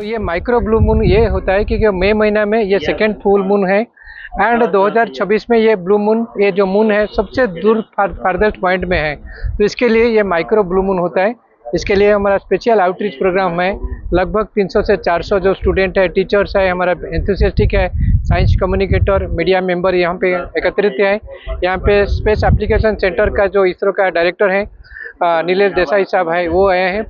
ये micro blue moon ये होता है क्योंकि मई महीना में ये सेकेंड फुल मून है एंड 2026 में ये ब्लू मून ये जो मून है सबसे दूर फारदेस्ट पॉइंट में है, तो इसके लिए ये माइक्रो ब्लू मून होता है। इसके लिए हमारा स्पेशल आउटरीच प्रोग्राम है। लगभग 300 से 400 जो स्टूडेंट है, टीचर्स है, हमारा एंथुसियास्टिक है, साइंस कम्युनिकेटर, मीडिया मेंबर यहाँ पे एकत्रित है। यहाँ पे स्पेस एप्लीकेशन सेंटर का जो इसरो का डायरेक्टर है नीलेश देसाई साहब है, वो आए हैं।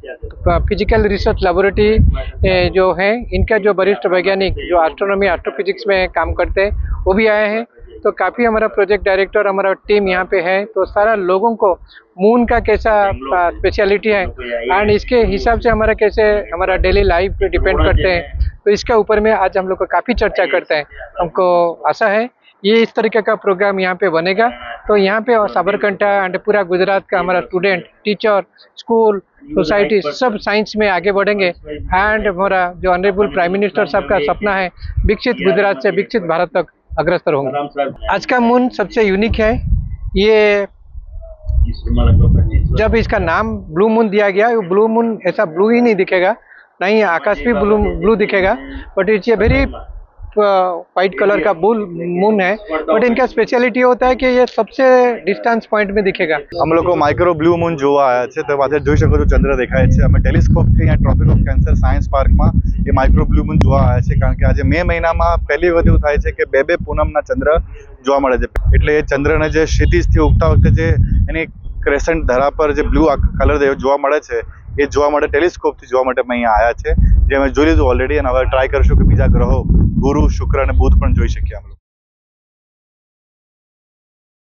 फिजिकल रिसर्च लेबोरेटरी जो है, इनका जो वरिष्ठ वैज्ञानिक जो एस्ट्रोनॉमी एस्ट्रोफिजिक्स में काम करते हैं वो भी आए हैं। तो काफ़ी हमारा प्रोजेक्ट डायरेक्टर हमारा टीम यहाँ पे है। तो सारा लोगों को मून का कैसा स्पेशलिटी है एंड इसके हिसाब से हमारा कैसे हमारा डेली लाइफ पे डिपेंड करते हैं, तो इसके ऊपर में आज हम लोग को काफ़ी चर्चा करते हैं। हमको आशा है ये इस तरीके का प्रोग्राम यहाँ पे बनेगा। तो यहाँ पे साबरकांठा एंड पूरा गुजरात का हमारा स्टूडेंट, टीचर, स्कूल, सोसाइटी सब साइंस में आगे बढ़ेंगे एंड हमारा जो ऑनरेबल प्राइम मिनिस्टर साहब का सपना है विकसित गुजरात से विकसित भारत तक अग्रसर होंगे। आज का मून सबसे यूनिक है। ये जब इसका नाम ब्लू मून दिया गया, वो ब्लू मून ऐसा ब्लू ही नहीं दिखेगा, नहीं आकाश भी ब्लू दिखेगा, but it's a very white colour का बुल मून है। बट इनका स्पेशलिटी होता है कि ये सबसे डिस्टेंस पॉइंट में दिखेगा। हम लोग माइक्रो ब्लू मून જોવા આવ્યા છે, તો આજે જોઈ શકો છો ચંદ્ર દેખાય છે। અમે ટેલિસ્કોપથી અહીંયા ટ્રોપિક ઓફ કેન્સર સાયન્સ પાર્કમાં એ માઇક્રો બ્લુ મૂન જોવા આવ્યા છે, કારણ કે આજે મે મહિનામાં પહેલી વખત એવું થાય છે કે બે પૂનમના ચંદ્ર જોવા મળે છે। એટલે એ ચંદ્રને જે ક્ષિતિજથી ઉગતા વખતે જે એની ક્રેસન્ટ ધરા પર જે બ્લુ કલર જોવા મળે છે, એ જોવા માટે ટેલિસ્કોપથી જોવા માટે અમે અહીંયા આવ્યા છે, જે અમે જોઈ લીધું ઓલરેડી। અને હવે ટ્રાય કરશું કે બીજા ગ્રહો ગુરુ, શુક્ર અને બુધ પણ જોઈ શકીએ અમે।